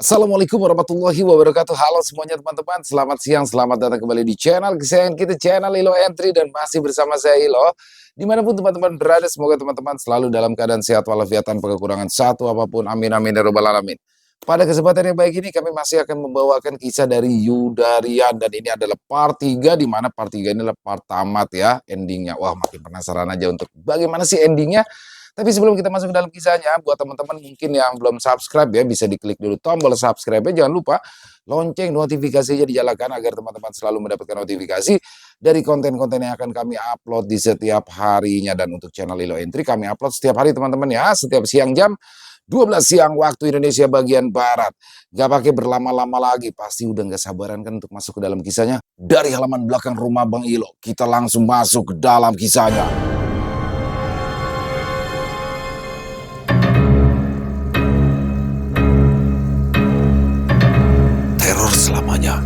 Assalamualaikum warahmatullahi wabarakatuh. Halo semuanya teman-teman, selamat siang, selamat datang kembali di channel kesayangan kita, channel Ilo Entry, dan masih bersama saya Ilo. Dimanapun teman-teman berada, semoga teman-teman selalu dalam keadaan sehat walafiat tanpa kekurangan satu apapun. Amin amin ya robbal alamin. Pada kesempatan yang baik ini kami masih akan membawakan kisah dari Yudarian, dan ini adalah part 3, di mana part 3 ini adalah part tamat ya, endingnya. Wah, makin penasaran aja untuk bagaimana sih endingnya. Tapi sebelum kita masuk ke dalam kisahnya, buat teman-teman mungkin yang belum subscribe ya, bisa diklik dulu tombol subscribe-nya. Jangan lupa lonceng notifikasinya dinyalakan agar teman-teman selalu mendapatkan notifikasi dari konten-konten yang akan kami upload di setiap harinya. Dan untuk channel Lilo Entry kami upload setiap hari teman-teman ya, setiap siang jam 12 siang waktu Indonesia bagian Barat. Gak pakai berlama-lama lagi, pasti udah gak sabaran kan untuk masuk ke dalam kisahnya. Dari halaman belakang rumah Bang Ilo, kita langsung masuk ke dalam kisahnya. Teror selamanya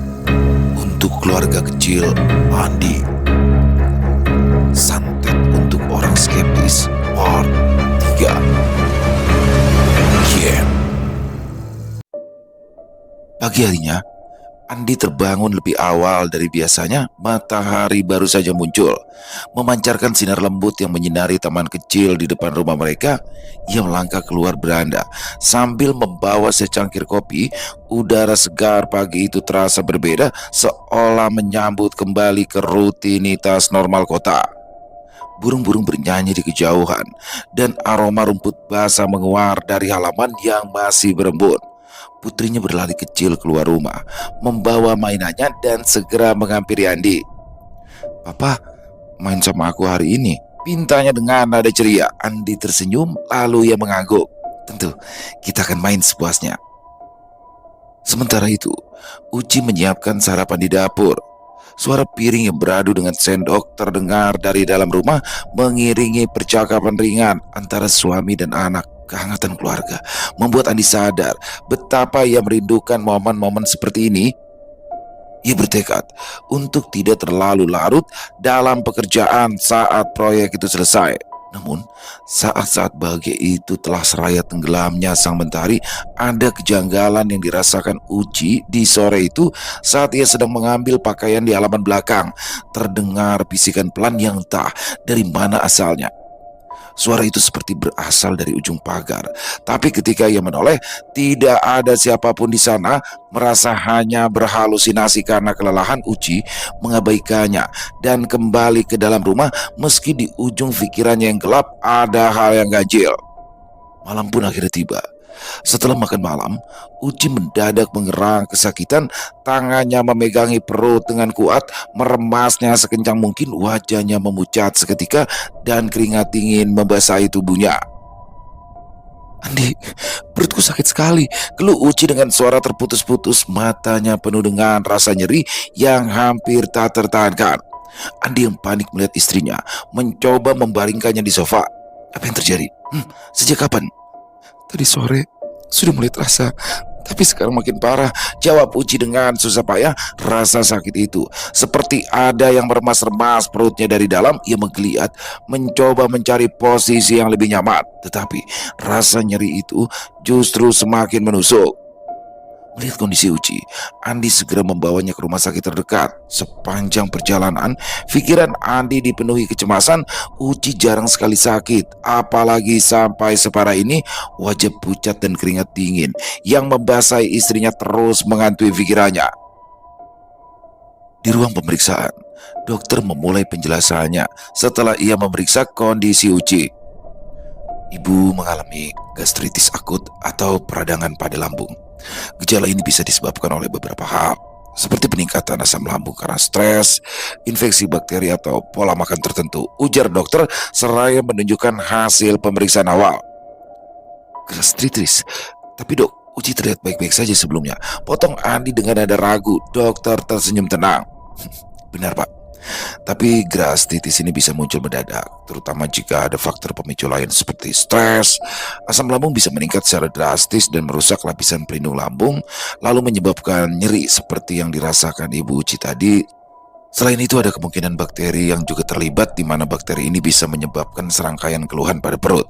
untuk keluarga kecil Andi. Santet untuk orang skeptis part 3. Yeah. Pagi harinya, Andi terbangun lebih awal dari biasanya. Matahari baru saja muncul, memancarkan sinar lembut yang menyinari taman kecil di depan rumah mereka. Ia melangkah keluar beranda sambil membawa secangkir kopi. Udara segar pagi itu terasa berbeda, seolah menyambut kembali ke rutinitas normal kota. Burung-burung bernyanyi di kejauhan, dan aroma rumput basah menguar dari halaman yang masih berembun. Putrinya berlari kecil keluar rumah, membawa mainannya dan segera menghampiri Andi. "Papa, main sama aku hari ini?" pintanya dengan nada ceria. Andi tersenyum, lalu ia mengangguk. "Tentu, kita akan main sepuasnya." Sementara itu, Uci menyiapkan sarapan di dapur. Suara piring yang beradu dengan sendok terdengar dari dalam rumah, mengiringi percakapan ringan antara suami dan anak. Kehangatan keluarga membuat Andi sadar betapa ia merindukan momen-momen seperti ini. Ia bertekad untuk tidak terlalu larut dalam pekerjaan saat proyek itu selesai. Namun, saat-saat bahagia itu telah seraya tenggelamnya sang mentari, ada kejanggalan yang dirasakan Uci di sore itu saat ia sedang mengambil pakaian di halaman belakang. Terdengar bisikan pelan yang entah dari mana asalnya. Suara itu seperti berasal dari ujung pagar, tapi ketika ia menoleh, tidak ada siapapun di sana. Merasa hanya berhalusinasi karena kelelahan, Uci mengabaikannya dan kembali ke dalam rumah. Meski di ujung pikirannya yang gelap ada hal yang ganjil. Malam pun akhirnya tiba. Setelah makan malam, Uci mendadak mengerang kesakitan. Tangannya memegangi perut dengan kuat, meremasnya sekencang mungkin. Wajahnya memucat seketika dan keringat dingin membasahi tubuhnya. "Andi, perutku sakit sekali," keluh Uci dengan suara terputus-putus. Matanya penuh dengan rasa nyeri yang hampir tak tertahankan. Andi yang panik melihat istrinya mencoba membaringkannya di sofa. "Apa yang terjadi? Sejak kapan?" "Tadi sore sudah mulai terasa, tapi sekarang makin parah," jawab Uci dengan susah payah. Rasa sakit itu seperti ada yang meremas-remas perutnya dari dalam. Ia menggeliat, mencoba mencari posisi yang lebih nyaman, tetapi rasa nyeri itu justru semakin menusuk. Melihat kondisi Uci, Andi segera membawanya ke rumah sakit terdekat. Sepanjang perjalanan, pikiran Andi dipenuhi kecemasan. Uci jarang sekali sakit, apalagi sampai separah ini. Wajah pucat dan keringat dingin yang membasahi istrinya terus menghantui pikirannya. Di ruang pemeriksaan, dokter memulai penjelasannya setelah ia memeriksa kondisi Uci. "Ibu mengalami gastritis akut atau peradangan pada lambung. Gejala ini bisa disebabkan oleh beberapa hal, seperti peningkatan asam lambung karena stres, infeksi bakteri, atau pola makan tertentu," ujar dokter seraya menunjukkan hasil pemeriksaan awal. "Gastritis? Tapi dok, Uci terlihat baik-baik saja sebelumnya," potong Andi dengan nada ragu. Dokter tersenyum tenang. "Benar pak, tapi gastritis ini bisa muncul mendadak, terutama jika ada faktor pemicu lain seperti stres. Asam lambung bisa meningkat secara drastis dan merusak lapisan pelindung lambung, lalu menyebabkan nyeri seperti yang dirasakan Ibu Uci tadi. Selain itu, ada kemungkinan bakteri yang juga terlibat, di mana bakteri ini bisa menyebabkan serangkaian keluhan pada perut.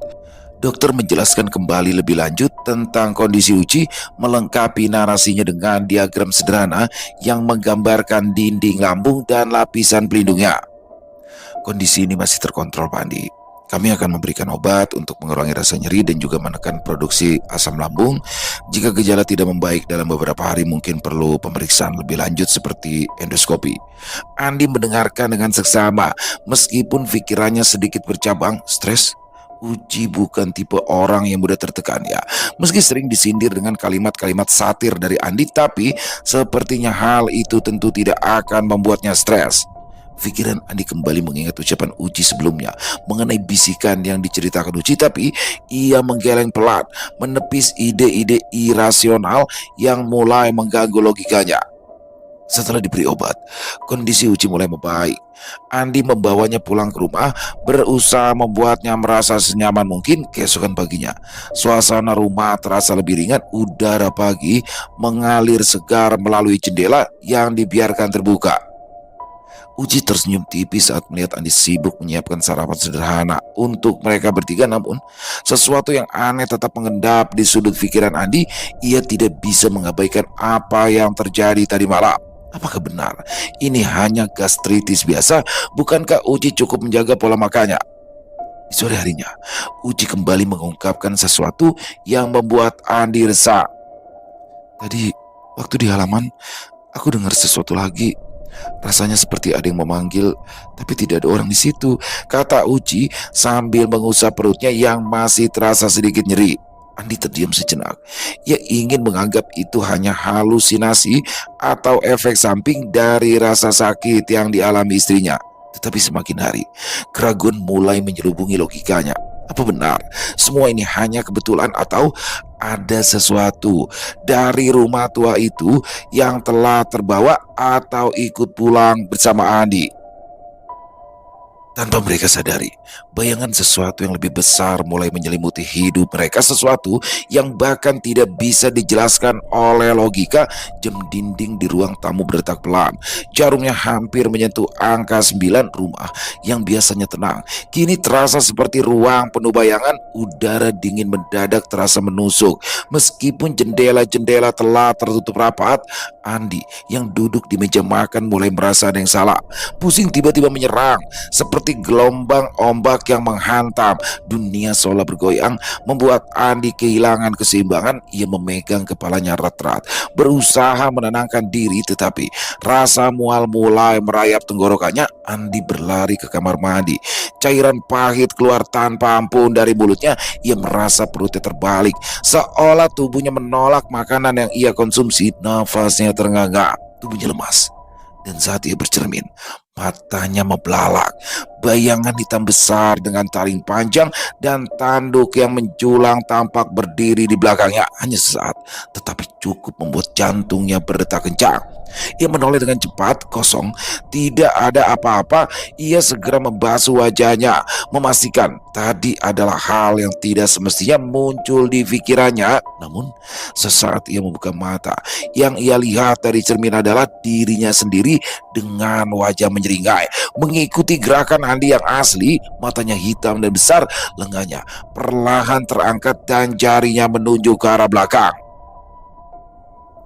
Dokter menjelaskan kembali lebih lanjut tentang kondisi Uci, melengkapi narasinya dengan diagram sederhana yang menggambarkan dinding lambung dan lapisan pelindungnya. Kondisi ini masih terkontrol, Pak Andi. Kami akan memberikan obat untuk mengurangi rasa nyeri dan juga menekan produksi asam lambung. Jika gejala tidak membaik dalam beberapa hari, mungkin perlu pemeriksaan lebih lanjut seperti endoskopi. Andi mendengarkan dengan seksama, meskipun pikirannya sedikit bercabang. Stres? Uji bukan tipe orang yang mudah tertekan ya. Meski sering disindir dengan kalimat-kalimat satir dari Andi, tapi sepertinya hal itu tentu tidak akan membuatnya stres. Pikiran Andi kembali mengingat ucapan Uci sebelumnya mengenai bisikan yang diceritakan Uci, tapi ia menggeleng pelan, menepis ide-ide irasional yang mulai mengganggu logikanya. Setelah diberi obat, kondisi Uci mulai membaik. Andi membawanya pulang ke rumah, berusaha membuatnya merasa senyaman mungkin. Keesokan paginya, suasana rumah terasa lebih ringan. Udara pagi mengalir segar melalui jendela yang dibiarkan terbuka. Uci tersenyum tipis saat melihat Andi sibuk menyiapkan sarapan sederhana untuk mereka bertiga, namun sesuatu yang aneh tetap mengendap di sudut pikiran Andi. Ia tidak bisa mengabaikan apa yang terjadi tadi malam. Apakah benar ini hanya gastritis biasa? Bukankah Uci cukup menjaga pola makannya? Di sore harinya, Uci kembali mengungkapkan sesuatu yang membuat Andi resah. Tadi, waktu di halaman, aku dengar sesuatu lagi. Rasanya seperti ada yang memanggil, tapi tidak ada orang di situ, kata Uci sambil mengusap perutnya yang masih terasa sedikit nyeri. Andi terdiam sejenak. Ia ingin menganggap itu hanya halusinasi atau efek samping dari rasa sakit yang dialami istrinya. Tetapi semakin hari, keraguan mulai menyelubungi logikanya. Apa benar semua ini hanya kebetulan atau ada sesuatu dari rumah tua itu yang telah terbawa atau ikut pulang bersama Andi? Tanpa mereka sadari, bayangan sesuatu yang lebih besar mulai menyelimuti hidup mereka, sesuatu yang bahkan tidak bisa dijelaskan oleh logika. Jam dinding di ruang tamu berdetak pelan. Jarumnya hampir menyentuh angka 9. Rumah yang biasanya tenang kini terasa seperti ruang penuh bayangan. Udara dingin mendadak terasa menusuk. Meskipun jendela-jendela telah tertutup rapat, Andi yang duduk di meja makan mulai merasa ada yang salah. Pusing tiba-tiba menyerang, seperti gelombang ombak yang menghantam. Dunia seolah bergoyang, membuat Andi kehilangan keseimbangan. Ia memegang kepalanya erat-erat, berusaha menenangkan diri, tetapi rasa mual mulai merayap tenggorokannya. Andi berlari ke kamar mandi. Cairan pahit keluar tanpa ampun dari mulutnya. Ia merasa perutnya terbalik, seolah tubuhnya menolak makanan yang ia konsumsi. Nafasnya terengah-engah, tubuhnya lemas. Dan saat ia bercermin, matanya membelalak. Bayangan hitam besar dengan taring panjang dan tanduk yang menjulang tampak berdiri di belakangnya. Hanya sesaat, tetapi cukup membuat jantungnya berdetak kencang. Ia menoleh dengan cepat, kosong, tidak ada apa-apa. Ia segera membasuh wajahnya, memastikan tadi adalah hal yang tidak semestinya muncul di pikirannya. Namun, sesaat ia membuka mata, yang ia lihat dari cermin adalah dirinya sendiri dengan wajah menyeringai, mengikuti gerakan Andi yang asli. Matanya hitam dan besar, lengannya perlahan terangkat dan jarinya menunjuk ke arah belakang.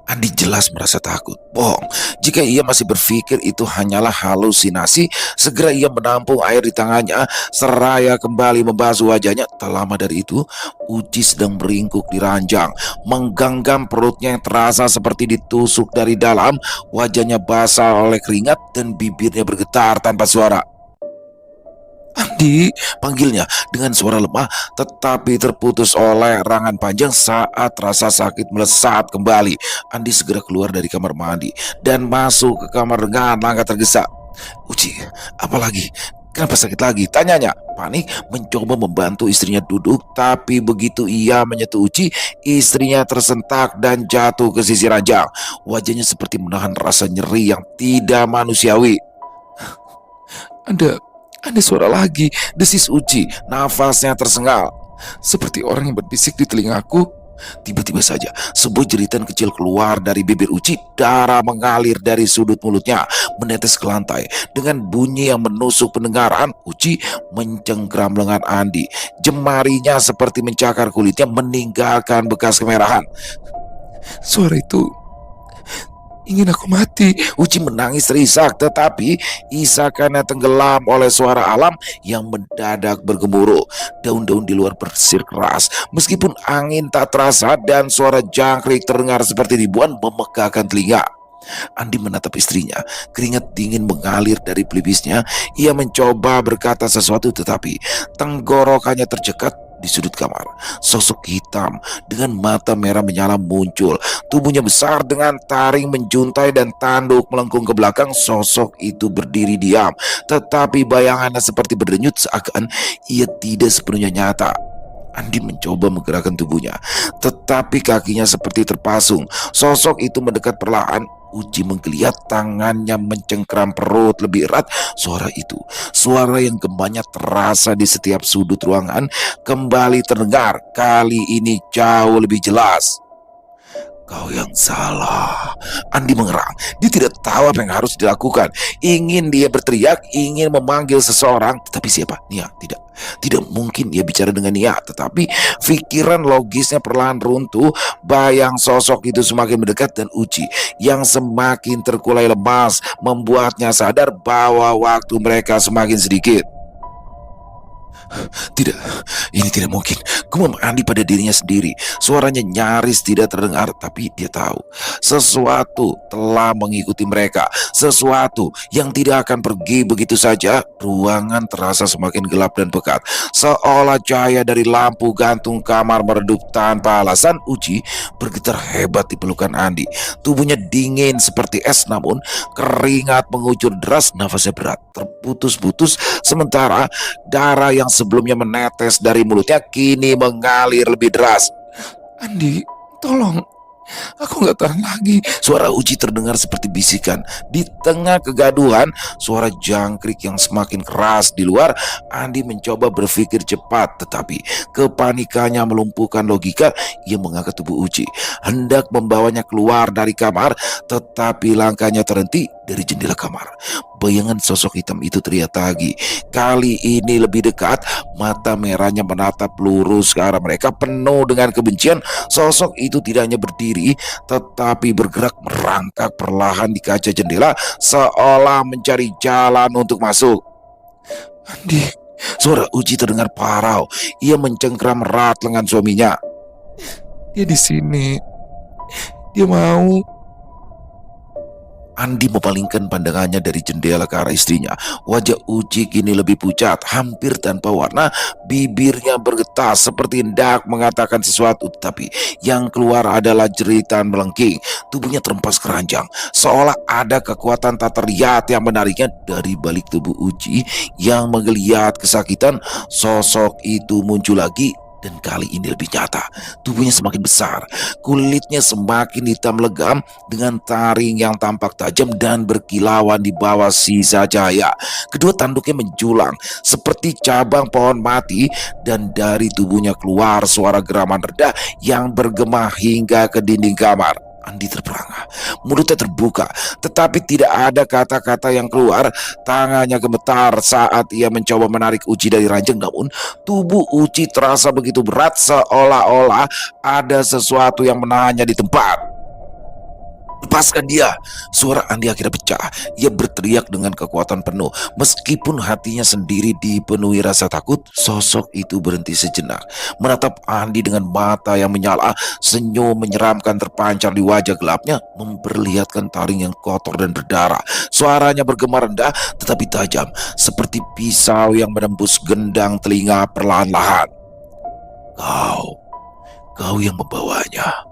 Andi jelas merasa takut. Bohong jika ia masih berpikir itu hanyalah halusinasi. Segera ia menampung air di tangannya, seraya kembali membasuh wajahnya. Tak lama dari itu, Uci sedang meringkuk di ranjang, menggenggam perutnya yang terasa seperti ditusuk dari dalam. Wajahnya basah oleh keringat dan bibirnya bergetar tanpa suara. Andi, panggilnya dengan suara lemah tetapi terputus oleh erangan panjang saat rasa sakit melesat kembali. Andi segera keluar dari kamar mandi dan masuk ke kamar dengan langkah tergesa. Uci, apalagi? Kenapa sakit lagi? Tanyanya. Panik mencoba membantu istrinya duduk, tapi begitu ia menyentuh Uci, istrinya tersentak dan jatuh ke sisi ranjang. Wajahnya seperti menahan rasa nyeri yang tidak manusiawi. Ada suara lagi, desis Uci. Nafasnya tersengal, seperti orang yang berbisik di telingaku. Tiba-tiba saja, sebuah jeritan kecil keluar dari bibir Uci. Darah mengalir dari sudut mulutnya, menetes ke lantai. Dengan bunyi yang menusuk pendengaran, Uci mencengkram lengan Andi. Jemarinya seperti mencakar kulitnya, meninggalkan bekas kemerahan. Suara itu ingin aku mati. Uci menangis risak, tetapi isakannya tenggelam oleh suara alam yang mendadak bergemuruh. Daun-daun di luar bersir keras, meskipun angin tak terasa dan suara jangkrik terdengar seperti ribuan memegahkan telinga. Andi menatap istrinya, keringat dingin mengalir dari pelipisnya. Ia mencoba berkata sesuatu, tetapi tenggorokannya tercekat. Di sudut kamar, sosok hitam dengan mata merah menyala muncul. Tubuhnya besar dengan taring menjuntai dan tanduk melengkung ke belakang. Sosok itu berdiri diam, tetapi bayangannya seperti berdenyut, seakan ia tidak sepenuhnya nyata. Andi mencoba menggerakkan tubuhnya, tetapi kakinya seperti terpasung. Sosok itu mendekat perlahan. Uci menggeliat, tangannya mencengkram perut lebih erat. Suara itu, suara yang gempanya terasa di setiap sudut ruangan, kembali terdengar. Kali ini jauh lebih jelas. Kau yang salah. Andi mengerang. Dia tidak tahu apa yang harus dilakukan. Ingin dia berteriak, ingin memanggil seseorang. Tetapi siapa? Nia. Tidak. Tidak mungkin dia bicara dengan Nia. Tetapi pikiran logisnya perlahan runtuh. Bayang sosok itu semakin mendekat, dan Uci yang semakin terkulai lemas membuatnya sadar bahwa waktu mereka semakin sedikit. Tidak, ini tidak mungkin. Gumam Andi pada dirinya sendiri. Suaranya nyaris tidak terdengar, tapi dia tahu sesuatu telah mengikuti mereka. Sesuatu yang tidak akan pergi begitu saja. Ruangan terasa semakin gelap dan pekat, seolah cahaya dari lampu gantung kamar meredup tanpa alasan. Uci bergetar hebat di pelukan Andi. Tubuhnya dingin seperti es, namun keringat mengucur deras. Nafasnya berat, terputus-putus, sementara darah yang sebelumnya menetes dari mulutnya kini mengalir lebih deras. Andi, tolong. Aku nggak tahan lagi. Suara Uci terdengar seperti bisikan. Di tengah kegaduhan, suara jangkrik yang semakin keras di luar. Andi mencoba berpikir cepat, tetapi kepanikannya melumpuhkan logika. Ia mengangkat tubuh Uci, hendak membawanya keluar dari kamar, tetapi langkahnya terhenti dari jendela kamar. Bayangan sosok hitam itu teriak lagi. Kali ini lebih dekat. Mata merahnya menatap lurus ke arah mereka, penuh dengan kebencian. Sosok itu tidak hanya berdiri, tetapi bergerak merangkak perlahan di kaca jendela, seolah mencari jalan untuk masuk. Andi, suara Uci terdengar parau. Ia mencengkram erat lengan suaminya. Dia di sini. Dia mau. Andi memalingkan pandangannya dari jendela ke arah istrinya. Wajah Uci kini lebih pucat, hampir tanpa warna. Bibirnya bergetar seperti hendak mengatakan sesuatu, tapi yang keluar adalah jeritan melengking. Tubuhnya terempas keranjang, seolah ada kekuatan tak terlihat yang menariknya dari balik tubuh Uci yang menggeliat kesakitan. Sosok itu muncul lagi, dan kali ini lebih nyata. Tubuhnya semakin besar, kulitnya semakin hitam legam dengan taring yang tampak tajam dan berkilauan di bawah sisa cahaya. Kedua tanduknya menjulang seperti cabang pohon mati, dan dari tubuhnya keluar suara geraman rendah yang bergema hingga ke dinding kamar. Andi terperangah, mulutnya terbuka, tetapi tidak ada kata-kata yang keluar. Tangannya gemetar saat ia mencoba menarik Uci dari ranjang, namun tubuh Uci terasa begitu berat, seolah-olah ada sesuatu yang menahannya di tempat. Lepaskan dia! Suara Andi akhirnya pecah. Ia berteriak dengan kekuatan penuh. Meskipun hatinya sendiri dipenuhi rasa takut, sosok itu berhenti sejenak, menatap Andi dengan mata yang menyala. Senyum menyeramkan terpancar di wajah gelapnya, memperlihatkan taring yang kotor dan berdarah. Suaranya bergema rendah tetapi tajam, seperti pisau yang menembus gendang telinga perlahan-lahan. Kau yang membawanya.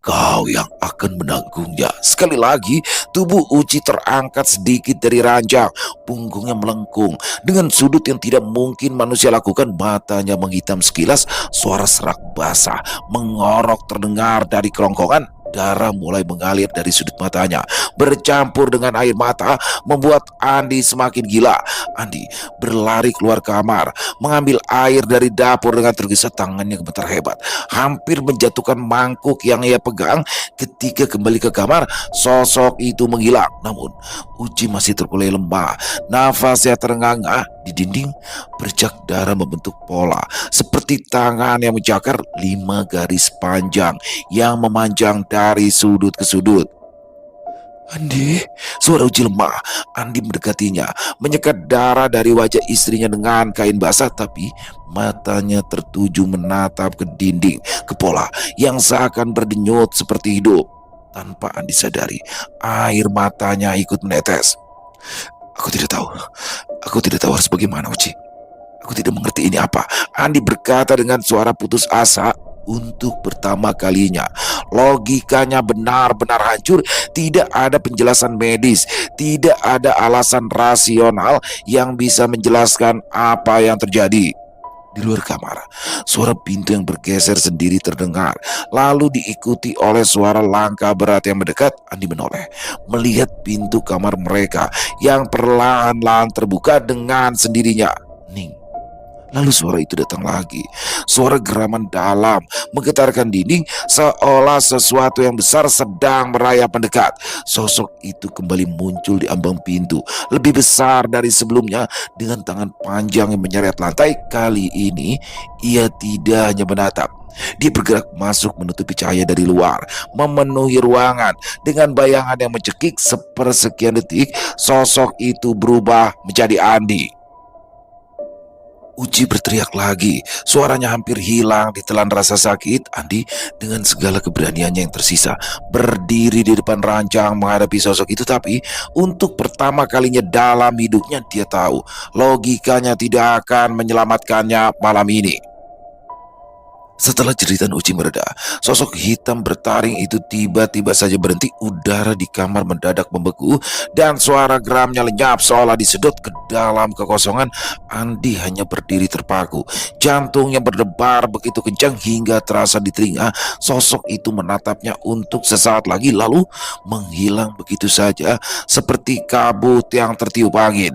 Kau yang akan menanggungnya. Sekali lagi, tubuh Uci terangkat sedikit dari ranjang. Punggungnya melengkung dengan sudut yang tidak mungkin manusia lakukan. Matanya menghitam sekilas. Suara serak basah mengorok terdengar dari kerongkongan. Darah mulai mengalir dari sudut matanya, bercampur dengan air mata, membuat Andi semakin gila. Andi berlari keluar kamar, mengambil air dari dapur dengan tergesa tangannya gemetar hebat, hampir menjatuhkan mangkuk yang ia pegang. Ketika kembali ke kamar, sosok itu menghilang. Namun, Uci masih terkulai lemah, nafasnya terengah-engah. Di dinding, bercak darah membentuk pola, seperti tangan yang menjakar 5 garis panjang yang memanjang dari sudut ke sudut. Andi, suara Uci lemah. Andi mendekatinya, menyekat darah dari wajah istrinya dengan kain basah, tapi matanya tertuju menatap ke dinding, ke pola yang seakan berdenyut seperti hidup. Tanpa Andi sadari, air matanya ikut menetes. Aku tidak tahu. Aku tidak tahu harus bagaimana, Uci. Aku tidak mengerti ini apa. Andi berkata dengan suara putus asa. Untuk pertama kalinya, logikanya benar-benar hancur. Tidak ada penjelasan medis, tidak ada alasan rasional yang bisa menjelaskan apa yang terjadi. Di luar kamar, suara pintu yang bergeser sendiri terdengar, lalu diikuti oleh suara langkah berat yang mendekat. Andi menoleh, melihat pintu kamar mereka yang perlahan-lahan terbuka dengan sendirinya. Ning. Lalu suara itu datang lagi. Suara geraman dalam menggetarkan dinding, seolah sesuatu yang besar sedang merayap mendekat. Sosok itu kembali muncul di ambang pintu, lebih besar dari sebelumnya, dengan tangan panjang yang menyeret lantai. Kali ini ia tidak hanya menatap. Dia bergerak masuk, menutupi cahaya dari luar, memenuhi ruangan dengan bayangan yang mencekik. Sepersekian detik, sosok itu berubah menjadi Andi. Uci berteriak lagi, suaranya hampir hilang ditelan rasa sakit. Andi dengan segala keberaniannya yang tersisa berdiri di depan ranjang menghadapi sosok itu. Tapi untuk pertama kalinya dalam hidupnya, dia tahu logikanya tidak akan menyelamatkannya malam ini. Setelah jeritan Uci mereda, sosok hitam bertaring itu tiba-tiba saja berhenti. Udara di kamar mendadak membeku dan suara geramnya lenyap seolah disedot ke dalam kekosongan. Andi hanya berdiri terpaku, jantungnya berdebar begitu kencang hingga terasa di telinga. Sosok itu menatapnya untuk sesaat lagi, lalu menghilang begitu saja seperti kabut yang tertiup angin.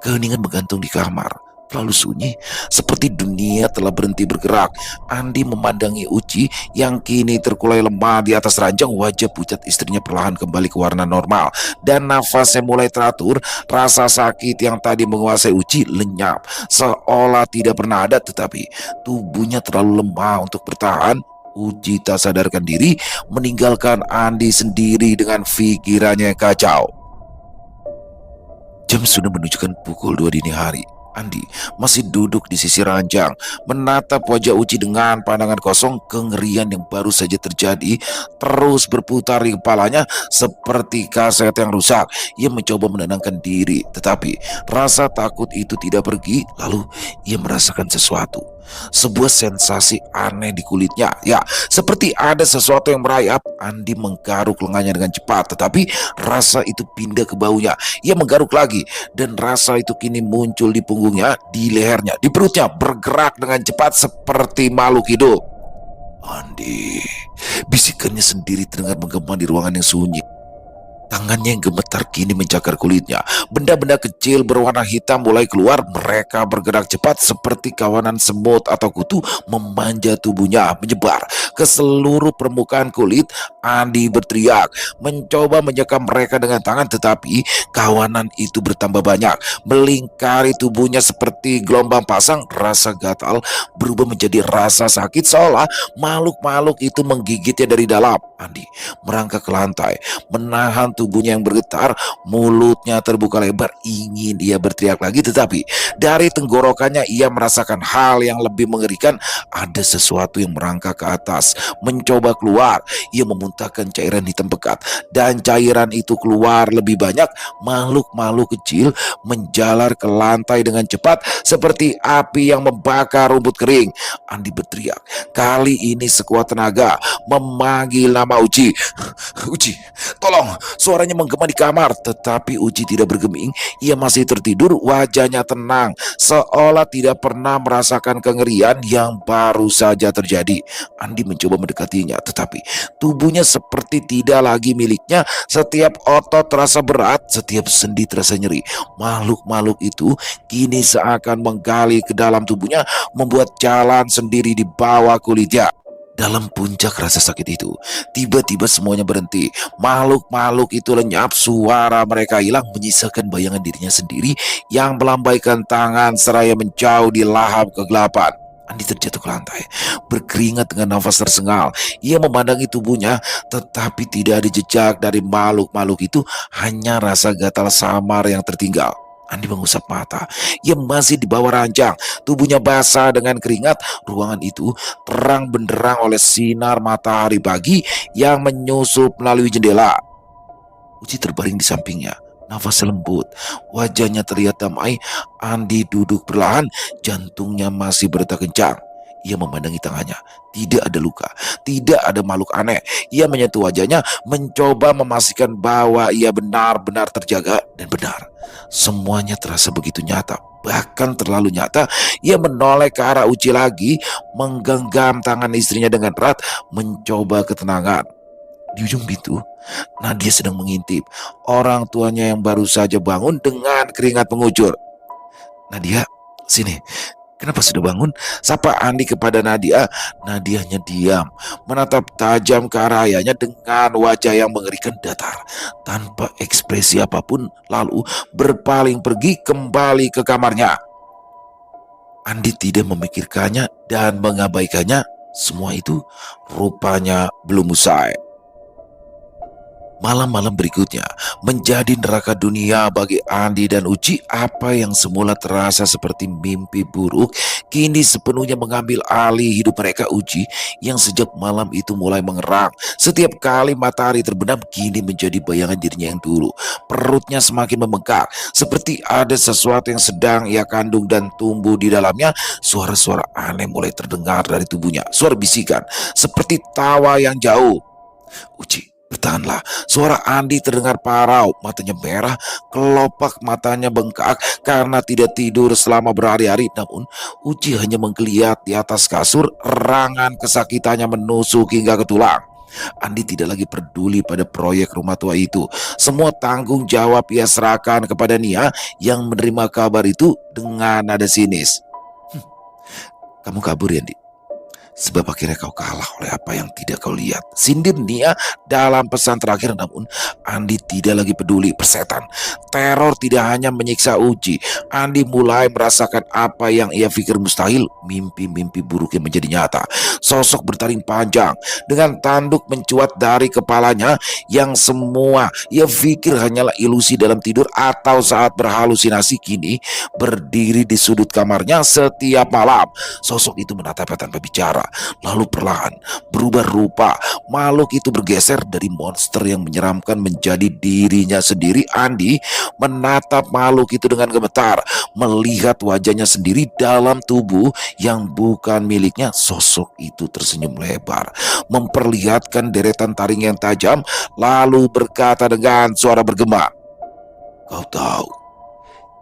Keheningan menggantung di kamar, terlalu sunyi, seperti dunia telah berhenti bergerak. Andi memandangi Uci yang kini terkulai lemah di atas ranjang. Wajah pucat istrinya perlahan kembali ke warna normal, dan nafasnya mulai teratur. Rasa sakit yang tadi menguasai Uci lenyap, seolah tidak pernah ada. Tetapi tubuhnya terlalu lemah untuk bertahan. Uci tak sadarkan diri, meninggalkan Andi sendiri dengan pikirannya yang kacau. Jam sudah menunjukkan pukul 2 dini hari. Andi masih duduk di sisi ranjang, menatap wajah Uci dengan pandangan kosong. Kengerian yang baru saja terjadi terus berputar di kepalanya seperti kaset yang rusak. Ia mencoba menenangkan diri, tetapi rasa takut itu tidak pergi. Lalu ia merasakan sesuatu, sebuah sensasi aneh di kulitnya. Ya, seperti ada sesuatu yang merayap. Andi menggaruk lengannya dengan cepat, tetapi rasa itu pindah ke bahunya. Ia menggaruk lagi, dan rasa itu kini muncul di punggungnya, di lehernya, di perutnya, bergerak dengan cepat seperti makhluk hidup. Andi, bisikannya sendiri terdengar menggema di ruangan yang sunyi. Tangannya yang gemetar kini mencakar kulitnya. Benda-benda kecil berwarna hitam mulai keluar. Mereka bergerak cepat seperti kawanan semut atau kutu, memanja tubuhnya, menyebar ke seluruh permukaan kulit. Andi berteriak, mencoba menyekam mereka dengan tangan, tetapi kawanan itu bertambah banyak, melingkari tubuhnya seperti gelombang pasang. Rasa gatal berubah menjadi rasa sakit, seolah makhluk-makhluk itu menggigitnya dari dalam. Andi merangkak ke lantai, menahan tubuhnya yang bergetar. Mulutnya terbuka lebar, ingin ia berteriak lagi, tetapi dari tenggorokannya ia merasakan hal yang lebih mengerikan. Ada sesuatu yang merangkak ke atas, mencoba keluar. Ia memuntahkan cairan hitam pekat, dan cairan itu keluar lebih banyak. Makhluk-makhluk kecil menjalar ke lantai dengan cepat seperti api yang membakar rumput kering. Andi berteriak, kali ini sekuat tenaga, memanggil nama Uci. Uci, tolong, Suaranya menggema di kamar, tetapi Uci tidak bergeming. Ia masih tertidur, wajahnya tenang, seolah tidak pernah merasakan kengerian yang baru saja terjadi. Andi mencoba mendekatinya, tetapi tubuhnya seperti tidak lagi miliknya. Setiap otot terasa berat, setiap sendi terasa nyeri. Makhluk-makhluk itu kini seakan menggali ke dalam tubuhnya, membuat jalan sendiri di bawah kulitnya. Dalam puncak rasa sakit itu, tiba-tiba semuanya berhenti. Makhluk-makhluk itu lenyap, suara mereka hilang, menyisakan bayangan dirinya sendiri yang melambaikan tangan seraya menjauh di lahap kegelapan. Andi terjatuh ke lantai, berkeringat dengan nafas tersengal. Ia memandangi tubuhnya, tetapi tidak ada jejak dari makhluk-makhluk itu, hanya rasa gatal samar yang tertinggal. Andi mengusap mata. Ia masih di bawah ranjang, tubuhnya basah dengan keringat. Ruangan itu terang benderang oleh sinar matahari pagi yang menyusup melalui jendela. Uci terbaring di sampingnya, nafas lembut, wajahnya terlihat damai. Andi duduk perlahan, jantungnya masih berdetak kencang. Ia memandangi tangannya, tidak ada luka, tidak ada makhluk aneh. Ia menyentuh wajahnya, mencoba memastikan bahwa ia benar-benar terjaga, dan benar. Semuanya terasa begitu nyata, bahkan terlalu nyata. Ia menoleh ke arah Uci lagi, menggenggam tangan istrinya dengan erat, mencoba ketenangan. Di ujung pintu, Nadia sedang mengintip orang tuanya yang baru saja bangun dengan keringat mengucur. "Nadia, sini. Kenapa sudah bangun?" Sapa Andi kepada Nadia. Nadia hanya diam, menatap tajam ke arah ayahnya dengan wajah yang mengerikan datar, tanpa ekspresi apapun, lalu berpaling pergi kembali ke kamarnya. Andi tidak memikirkannya dan mengabaikannya. Semua itu rupanya belum usai. Malam-malam berikutnya menjadi neraka dunia bagi Andi dan Uci. Apa yang semula terasa seperti mimpi buruk kini sepenuhnya mengambil alih hidup mereka. Uci yang sejak malam itu mulai mengerang. Setiap kali matahari terbenam kini menjadi bayangan dirinya yang dulu. Perutnya semakin membengkak, seperti ada sesuatu yang sedang ia kandung dan tumbuh di dalamnya. Suara-suara aneh mulai terdengar dari tubuhnya. Suara bisikan seperti tawa yang jauh. "Uci, bertahanlah." Suara Andi terdengar parau, matanya merah, kelopak matanya bengkak karena tidak tidur selama berhari-hari. Namun Uci hanya menggeliat di atas kasur, erangan kesakitannya menusuk hingga ke tulang. Andi tidak lagi peduli pada proyek rumah tua itu. Semua tanggung jawab ia serahkan kepada Nia yang menerima kabar itu dengan nada sinis. "Hmm, kamu kabur ya, Andi? Sebab akhirnya kau kalah oleh apa yang tidak kau lihat," sindir Nia dalam pesan terakhir. Namun Andi tidak lagi peduli. Persetan teror tidak hanya menyiksa Uci. Andi mulai merasakan apa yang ia pikir mustahil. Mimpi-mimpi buruk yang menjadi nyata. Sosok bertaring panjang dengan tanduk mencuat dari kepalanya, yang semua ia pikir hanyalah ilusi dalam tidur atau saat berhalusinasi, kini berdiri di sudut kamarnya setiap malam. Sosok itu menatapnya tanpa bicara, lalu perlahan berubah rupa. Makhluk itu bergeser dari monster yang menyeramkan menjadi dirinya sendiri. Andi menatap makhluk itu dengan gemetar, melihat wajahnya sendiri dalam tubuh yang bukan miliknya. Sosok itu tersenyum lebar, memperlihatkan deretan taring yang tajam, lalu berkata dengan suara bergema, "Kau tahu,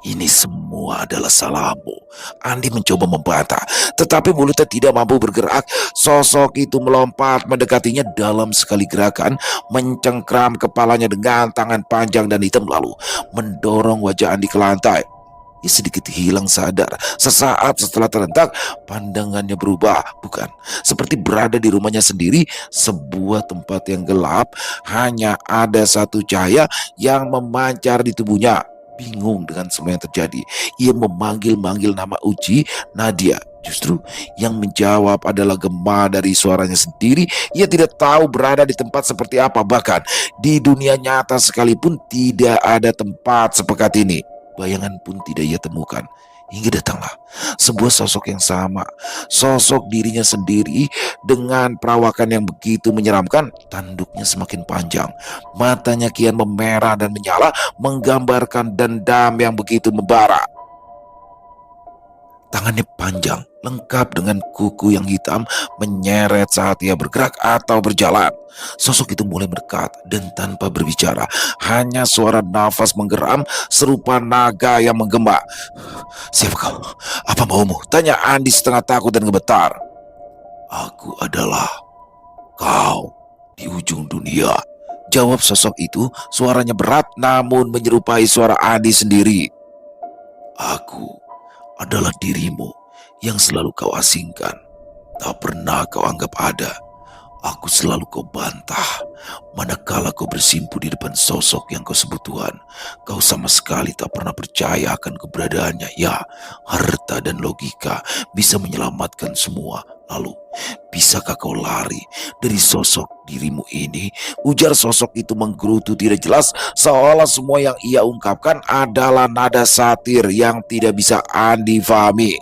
ini semua adalah salahmu." Andi mencoba membantah, tetapi mulutnya tidak mampu bergerak. Sosok itu melompat mendekatinya dalam sekali gerakan, mencengkram kepalanya dengan tangan panjang dan hitam, lalu mendorong wajah Andi ke lantai. Ia sedikit hilang sadar. Sesaat setelah terhentak, pandangannya berubah. Bukan seperti berada di rumahnya sendiri, sebuah tempat yang gelap. Hanya ada satu cahaya yang memancar di tubuhnya. Bingung dengan semua yang terjadi, ia memanggil-manggil nama Uci. Nadia. Justru yang menjawab adalah gema dari suaranya sendiri. Ia tidak tahu berada di tempat seperti apa. Bahkan di dunia nyata sekalipun tidak ada tempat sepekat ini. Bayangan pun tidak ia temukan. Hingga datanglah sebuah sosok yang sama, sosok dirinya sendiri dengan perawakan yang begitu menyeramkan. Tanduknya semakin panjang, matanya kian memerah dan menyala, menggambarkan dendam yang begitu membara. Tangannya panjang, lengkap dengan kuku yang hitam, menyeret saat ia bergerak atau berjalan. Sosok itu mulai mendekat dan tanpa berbicara, hanya suara nafas menggeram serupa naga yang menggema. "Siapa kau? Apa maumu?" tanya Andi setengah takut dan gemetar. "Aku adalah kau di ujung dunia," jawab sosok itu. Suaranya berat namun menyerupai suara Andi sendiri. "Aku adalah dirimu yang selalu kau asingkan. Tak pernah kau anggap ada. Aku selalu kau bantah. Manakala kau bersimpu di depan sosok yang kau sebut Tuhan, kau sama sekali tak pernah percaya akan keberadaannya. Ya, harta dan logika bisa menyelamatkan semua. Lalu, bisakah kau lari dari sosok dirimu ini?" Ujar sosok itu menggerutu tidak jelas, seolah semua yang ia ungkapkan adalah nada satir yang tidak bisa Andi fahami.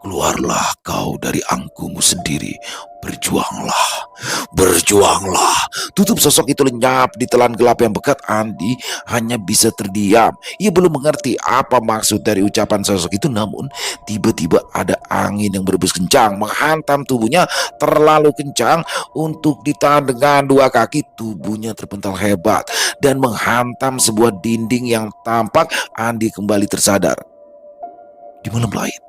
"Keluarlah kau dari angkumu sendiri. Berjuanglah, berjuanglah." Tutup sosok itu lenyap di telan gelap yang pekat. Andi hanya bisa terdiam. Ia belum mengerti apa maksud dari ucapan sosok itu, namun tiba-tiba ada angin yang berembus kencang menghantam tubuhnya, terlalu kencang untuk ditahan dengan dua kaki. Tubuhnya terpental hebat dan menghantam sebuah dinding yang tampak. Andi kembali tersadar. Di malam lain,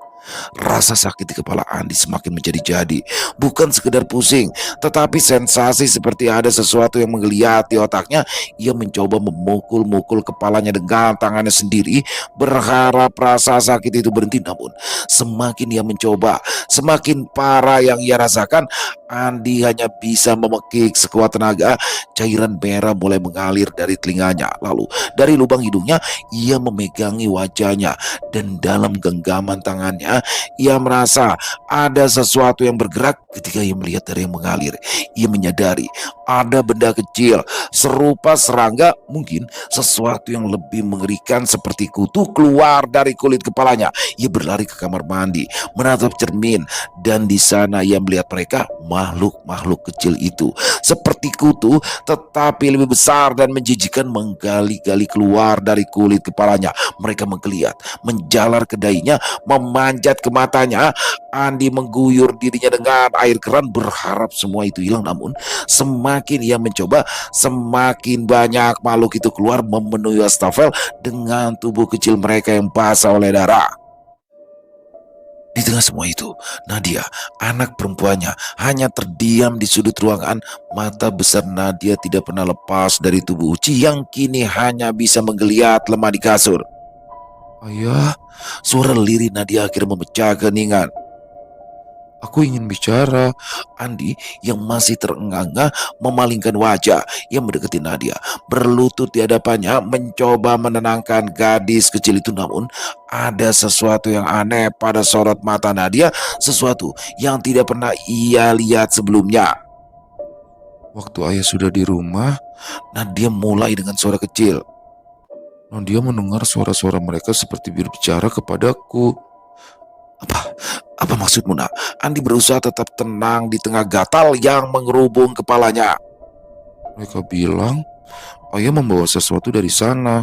rasa sakit di kepala Andi semakin menjadi-jadi. Bukan sekedar pusing, tetapi sensasi seperti ada sesuatu yang menggeliat di otaknya. Ia mencoba memukul-mukul kepalanya dengan tangannya sendiri, berharap rasa sakit itu berhenti. Namun semakin ia mencoba, semakin parah yang ia rasakan. Andi hanya bisa memekik sekuat tenaga. Cairan merah mulai mengalir dari telinganya. Lalu dari lubang hidungnya ia memegangi wajahnya, dan dalam genggaman tangannya ia merasa ada sesuatu yang bergerak. Ketika ia melihat dari yang mengalir, ia menyadari ada benda kecil serupa serangga, mungkin sesuatu yang lebih mengerikan seperti kutu, keluar dari kulit kepalanya. Ia berlari ke kamar mandi, menatap cermin, dan di sana ia melihat mereka, makhluk-makhluk kecil itu seperti kutu tetapi lebih besar dan menjijikan, menggali-gali keluar dari kulit kepalanya. Mereka menggeliat, menjalar ke dahinya, memanjat ke matanya. Andi mengguyur dirinya dengan air keran, berharap semua itu hilang. Namun semakin ia mencoba, semakin banyak makhluk itu keluar memenuhi wastafel dengan tubuh kecil mereka yang basah oleh darah. Di tengah semua itu, Nadia, anak perempuannya, hanya terdiam di sudut ruangan. Mata besar Nadia tidak pernah lepas dari tubuh Uci yang kini hanya bisa menggeliat lemah di kasur. "Ayah," suara lirih Nadia akhirnya memecah keheningan. "Aku ingin bicara." Andi yang masih terengah-engah memalingkan wajah. Ia mendekati Nadia, berlutut di hadapannya, mencoba menenangkan gadis kecil itu. Namun ada sesuatu yang aneh pada sorot mata Nadia, sesuatu yang tidak pernah ia lihat sebelumnya. "Waktu ayah sudah di rumah," Nadia mulai dengan suara kecil, "Nadia mendengar suara-suara mereka seperti berbicara kepadaku." Apa? Apa maksudmu, nak? Andi berusaha tetap tenang di tengah gatal yang mengerubung kepalanya. "Mereka bilang ayah membawa sesuatu dari sana.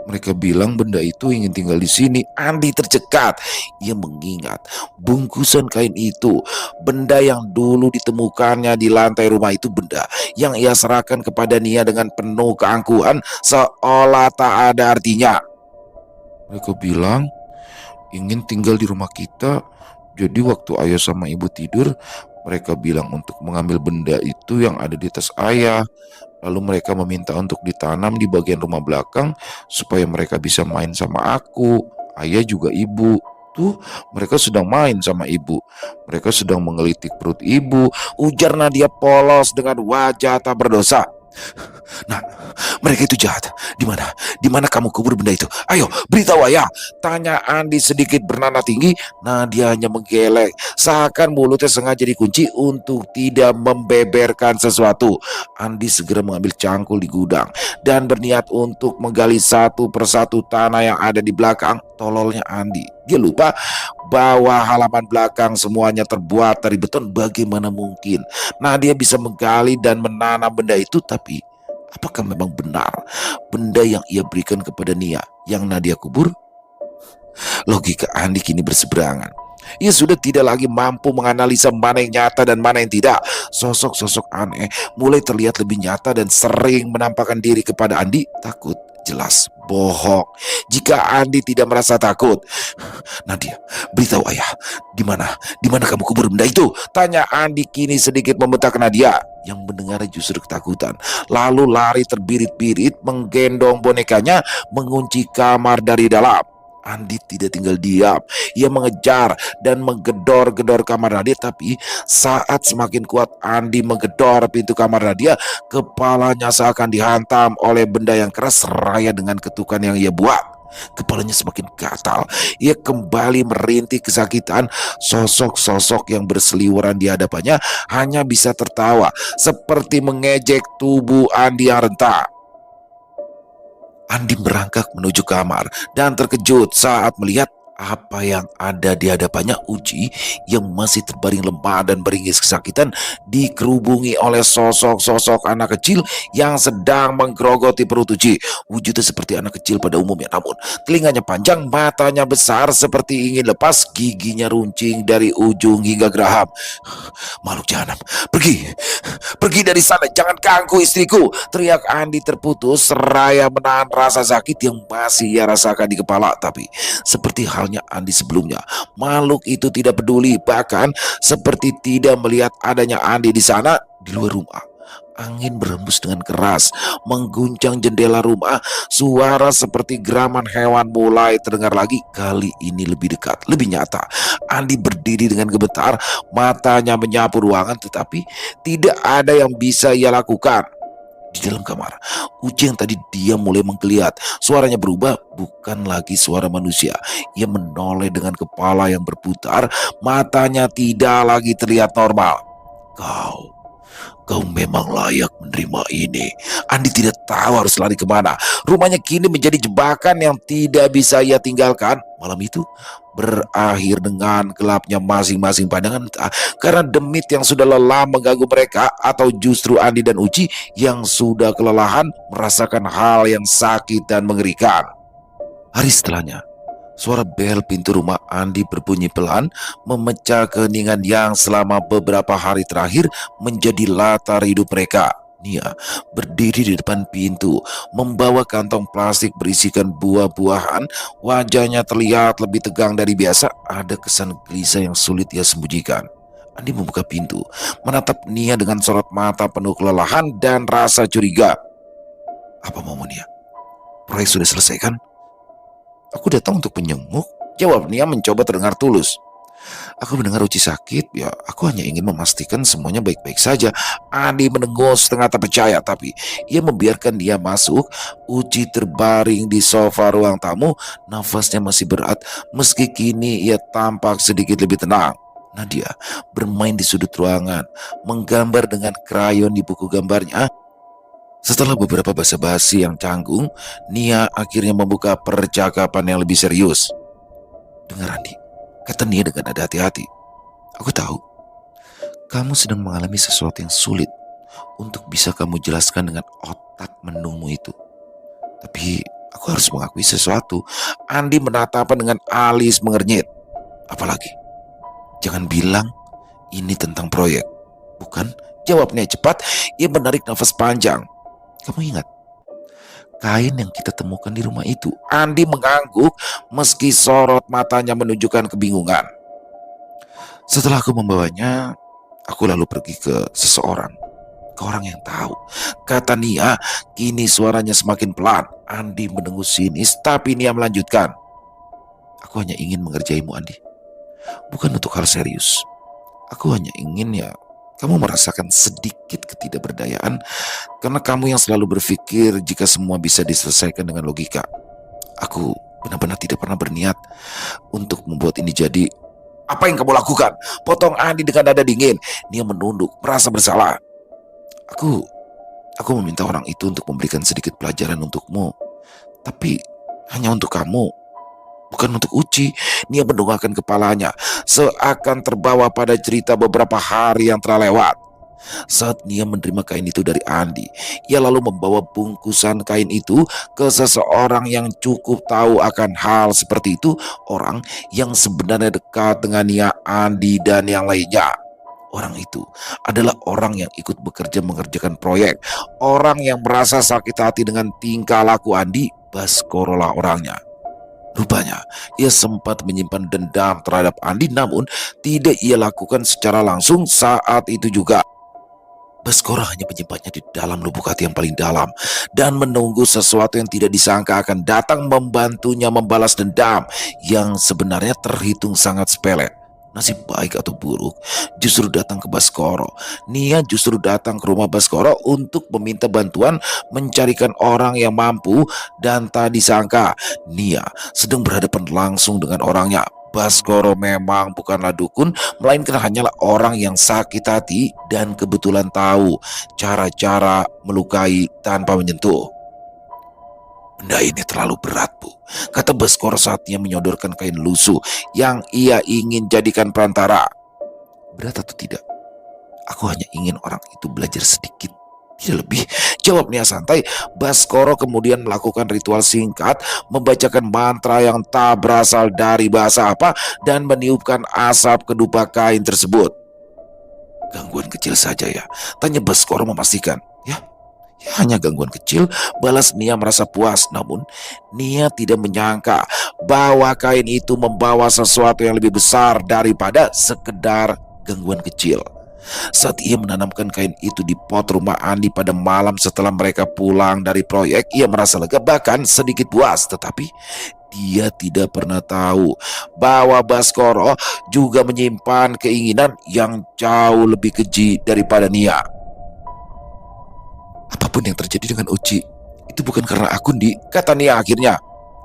Mereka bilang benda itu ingin tinggal di sini." Andi tercekat. Ia mengingat bungkusan kain itu, benda yang dulu ditemukannya di lantai rumah itu, benda yang ia serahkan kepada Nia dengan penuh keangkuhan, seolah tak ada artinya. "Mereka bilang ingin tinggal di rumah kita. Jadi waktu ayah sama ibu tidur, mereka bilang untuk mengambil benda itu yang ada di tas ayah. Lalu mereka meminta untuk ditanam di bagian rumah belakang supaya mereka bisa main sama aku, ayah juga ibu. Tuh, mereka sedang main sama ibu. Mereka sedang menggelitik perut ibu," ujar Nadia polos dengan wajah tak berdosa. "Nah, mereka itu jahat. Di mana? Di mana kamu kubur benda itu? Ayo, beritahu ayah," tanya Andi sedikit bernada tinggi. Nadia hanya menggeleng, seakan mulutnya sengaja dikunci untuk tidak membeberkan sesuatu. Andi segera mengambil cangkul di gudang dan berniat untuk menggali satu persatu tanah yang ada di belakang. Tololnya Andi, dia lupa bahwa halaman belakang semuanya terbuat dari beton. Bagaimana mungkin Nadia bisa menggali dan menanam benda itu? Tapi apakah memang benar benda yang ia berikan kepada Nia yang Nadia kubur? Logika Andi kini berseberangan. Ia sudah tidak lagi mampu menganalisa mana yang nyata dan mana yang tidak. Sosok-sosok aneh mulai terlihat lebih nyata dan sering menampakkan diri kepada Andi. Takut jelas bohong jika Andi tidak merasa takut. Nadia, beritahu ayah, di mana kamu kubur benda itu? Tanya Andi kini sedikit membentak Nadia, yang mendengar justru ketakutan. Lalu lari terbirit-birit menggendong bonekanya, mengunci kamar dari dalam. Andi tidak tinggal diam. Ia mengejar dan menggedor-gedor kamar Nadia. Tapi saat semakin kuat Andi menggedor pintu kamar Nadia, kepalanya seakan dihantam oleh benda yang keras seraya dengan ketukan yang ia buat. Kepalanya semakin gatal. Ia kembali merintih kesakitan. Sosok-sosok yang berseliweran di hadapannya hanya bisa tertawa, seperti mengejek tubuh Andi yang rentah. Andi merangkak menuju kamar dan terkejut saat melihat apa yang ada di hadapannya. Uci yang masih terbaring lemah dan beringis kesakitan dikerubungi oleh sosok-sosok anak kecil yang sedang menggerogoti perut Uci. Wujudnya seperti anak kecil pada umumnya, namun telinganya panjang, matanya besar seperti ingin lepas, giginya runcing dari ujung hingga geraham. Makhluk jahanam, pergi dari sana, jangan ganggu istriku, teriak Andi terputus seraya menahan rasa sakit yang masih ia rasakan di kepala. Tapi seperti halnya Andi sebelumnya, makhluk itu tidak peduli, bahkan seperti tidak melihat adanya Andi di sana. Di luar rumah, angin berhembus dengan keras, mengguncang jendela rumah. Suara seperti geraman hewan mulai terdengar lagi, kali ini lebih dekat, lebih nyata. Andi berdiri dengan gemetar, matanya menyapu ruangan, tetapi tidak ada yang bisa ia lakukan. Di dalam kamar, Uci yang tadi diam mulai menggeliat. Suaranya berubah, bukan lagi suara manusia. Ia menoleh dengan kepala yang berputar, matanya tidak lagi terlihat normal. Kau memang layak menerima ini. Andi tidak tahu harus lari kemana. Rumahnya kini menjadi jebakan yang tidak bisa ia tinggalkan. Malam itu berakhir dengan gelapnya masing-masing pandangan, entah karena demit yang sudah lelah mengganggu mereka, atau justru Andi dan Uci yang sudah kelelahan merasakan hal yang sakit dan mengerikan. Hari setelahnya, suara bel pintu rumah Andi berbunyi pelan, memecah keheningan yang selama beberapa hari terakhir menjadi latar hidup mereka. Nia berdiri di depan pintu, membawa kantong plastik berisikan buah-buahan. Wajahnya terlihat lebih tegang dari biasa. Ada kesan gelisah yang sulit ia sembunyikan. Andi membuka pintu, menatap Nia dengan sorot mata penuh kelelahan dan rasa curiga. Apa mau Nia? Proyek sudah selesai kan? Aku datang untuk menyenguk, jawab Nia mencoba terdengar tulus. Aku mendengar Uci sakit, ya aku hanya ingin memastikan semuanya baik-baik saja. Andi mendengus setengah tak percaya, tapi ia membiarkan dia masuk. Uci terbaring di sofa ruang tamu, nafasnya masih berat, meski kini ia tampak sedikit lebih tenang. Nadia bermain di sudut ruangan, menggambar dengan krayon di buku gambarnya. Setelah beberapa basa-basi yang canggung, Nia akhirnya membuka percakapan yang lebih serius. Dengar Andi, kata Nia dengan nada hati-hati. Aku tahu, kamu sedang mengalami sesuatu yang sulit untuk bisa kamu jelaskan dengan otak menungmu itu. Tapi aku harus mengakui sesuatu. Andi menatapnya dengan alis mengernyit. Apalagi? Jangan bilang ini tentang proyek. Bukan? Jawabnya cepat. Ia menarik nafas panjang. Kamu ingat kain yang kita temukan di rumah itu? Andi mengangguk meski sorot matanya menunjukkan kebingungan. Setelah aku membawanya, aku lalu pergi ke seseorang, ke orang yang tahu, kata Nia. Kini suaranya semakin pelan. Andi mendengus sinis, tapi Nia melanjutkan. Aku hanya ingin mengerjaimu, Andi. Bukan untuk hal serius. Aku hanya ingin kamu merasakan sedikit ketidakberdayaan karena kamu yang selalu berpikir jika semua bisa diselesaikan dengan logika. Aku benar-benar tidak pernah berniat untuk membuat ini jadi. Apa yang kamu lakukan? Potong Andi dengan nada dingin. Dia menunduk, merasa bersalah. Aku meminta orang itu untuk memberikan sedikit pelajaran untukmu. Tapi hanya untuk kamu, bukan untuk Uci. Nia mendongakkan kepalanya, seakan terbawa pada cerita beberapa hari yang telah lewat. Saat Nia menerima kain itu dari Andi, ia lalu membawa bungkusan kain itu ke seseorang yang cukup tahu akan hal seperti itu, orang yang sebenarnya dekat dengan Nia, Andi, dan yang lainnya. Orang itu adalah orang yang ikut bekerja mengerjakan proyek, orang yang merasa sakit hati dengan tingkah laku Andi. Baskoro lah orangnya. Rupanya, ia sempat menyimpan dendam terhadap Andi, namun tidak ia lakukan secara langsung saat itu juga. Baskoro hanya menyimpannya di dalam lubuk hati yang paling dalam dan menunggu sesuatu yang tidak disangka akan datang membantunya membalas dendam yang sebenarnya terhitung sangat sepele. Nasib baik atau buruk justru datang ke Baskoro. Nia justru datang ke rumah Baskoro untuk meminta bantuan mencarikan orang yang mampu, dan tak disangka Nia sedang berhadapan langsung dengan orangnya. Baskoro memang bukanlah dukun, melainkan hanyalah orang yang sakit hati dan kebetulan tahu cara-cara melukai tanpa menyentuh. Benda ini terlalu berat, Bu, kata Baskoro saat ia menyodorkan kain lusuh yang ia ingin jadikan perantara. Berat atau tidak? Aku hanya ingin orang itu belajar sedikit, tidak lebih, jawab Nia santai. Baskoro kemudian melakukan ritual singkat, membacakan mantra yang tak berasal dari bahasa apa, dan meniupkan asap ke dupa kain tersebut. Gangguan kecil saja ya, tanya Baskoro memastikan. Ya, hanya gangguan kecil, balas Nia merasa puas. Namun Nia tidak menyangka bahwa kain itu membawa sesuatu yang lebih besar daripada sekedar gangguan kecil. Saat ia menanamkan kain itu di pot rumah Andi pada malam setelah mereka pulang dari proyek, ia merasa lega, bahkan sedikit puas. Tetapi dia tidak pernah tahu bahwa Baskoro juga menyimpan keinginan yang jauh lebih keji daripada Nia. Apapun yang terjadi dengan Uci, itu bukan karena aku, Di, kata Nia akhirnya.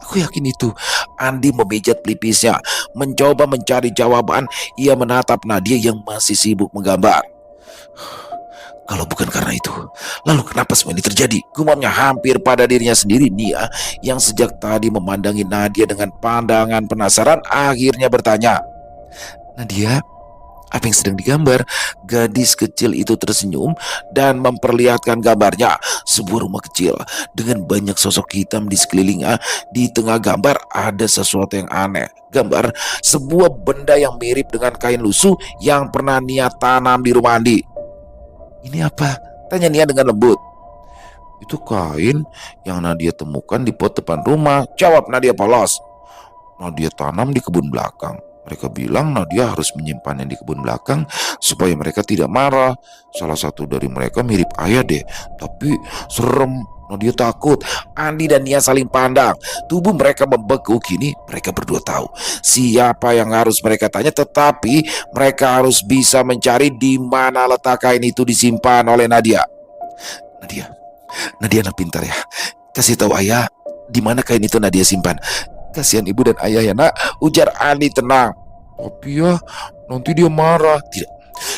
Aku yakin itu. Andi memijat pelipisnya, mencoba mencari jawaban. Ia menatap Nadia yang masih sibuk menggambar. Kalau bukan karena itu, lalu kenapa semua ini terjadi? Gumamnya hampir pada dirinya sendiri. Nia yang sejak tadi memandangi Nadia dengan pandangan penasaran akhirnya bertanya, Nadia, apa yang sedang digambar? Gadis kecil itu tersenyum dan memperlihatkan gambarnya. Sebuah rumah kecil dengan banyak sosok hitam di sekelilingnya. Di tengah gambar ada sesuatu yang aneh. Gambar sebuah benda yang mirip dengan kain lusuh yang pernah Nia tanam di rumah Andi. Ini apa? Tanya Nia dengan lembut. Itu kain yang Nadia temukan di pot depan rumah, jawab Nadia polos. Nadia tanam di kebun belakang. Mereka bilang Nadia harus menyimpannya di kebun belakang supaya mereka tidak marah. Salah satu dari mereka mirip ayah deh, tapi serem. Nadia takut. Andi dan Nia saling pandang. Tubuh mereka membeku. Kini mereka berdua tahu siapa yang harus mereka tanya, tetapi mereka harus bisa mencari di mana letak kain itu disimpan oleh Nadia. Nadia, Nadia anak pintar ya. Kasih tahu ayah di mana kain itu Nadia simpan. Kasihan ibu dan ayah ya nak, ujar Andi tenang. Tapi ya, nanti dia marah. Tidak,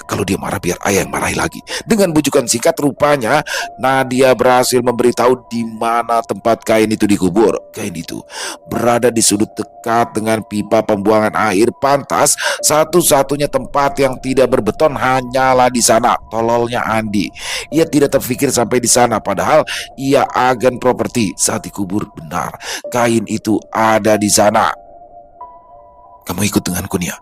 kalau dia marah biar ayah yang marahi lagi. Dengan bujukan singkat, rupanya Nadia berhasil memberitahu di mana tempat kain itu dikubur. Kain itu berada di sudut dekat dengan pipa pembuangan air. Pantas satu-satunya tempat yang tidak berbeton hanyalah di sana. Tololnya Andi, ia tidak terpikir sampai di sana, padahal ia agen properti. Saat dikubur, benar kain itu ada di sana. Kamu ikut denganku, Nia.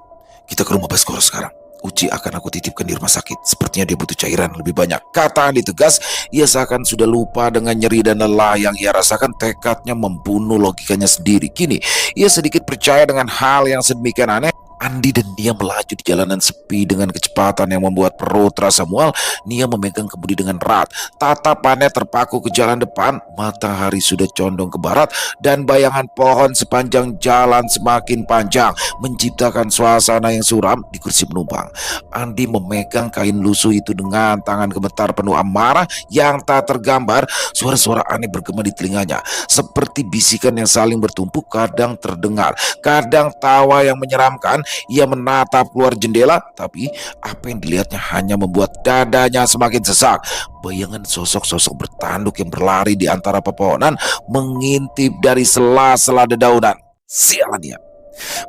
Kita ke rumah Baskoro sekarang. Uci akan aku titipkan di rumah sakit. Sepertinya dia butuh cairan lebih banyak, kata Andi tegas. Ia seakan sudah lupa dengan nyeri dan lelah yang ia rasakan. Tekadnya membunuh logikanya sendiri. Kini ia sedikit percaya dengan hal yang sedemikian aneh. Andi dan Nia melaju di jalanan sepi dengan kecepatan yang membuat perut terasa mual. Nia memegang kemudi dengan erat. Tatapannya terpaku ke jalan depan. Matahari sudah condong ke barat dan bayangan pohon sepanjang jalan semakin panjang, menciptakan suasana yang suram. Di kursi penumpang, Andi memegang kain lusuh itu dengan tangan gemetar penuh amarah yang tak tergambar. Suara-suara aneh bergema di telinganya, seperti bisikan yang saling bertumpuk. Kadang terdengar, kadang tawa yang menyeramkan. Ia menatap keluar jendela, tapi apa yang dilihatnya hanya membuat dadanya semakin sesak. Bayangan sosok-sosok bertanduk yang berlari di antara pepohonan, mengintip dari sela-sela dedaunan. Sialan dia.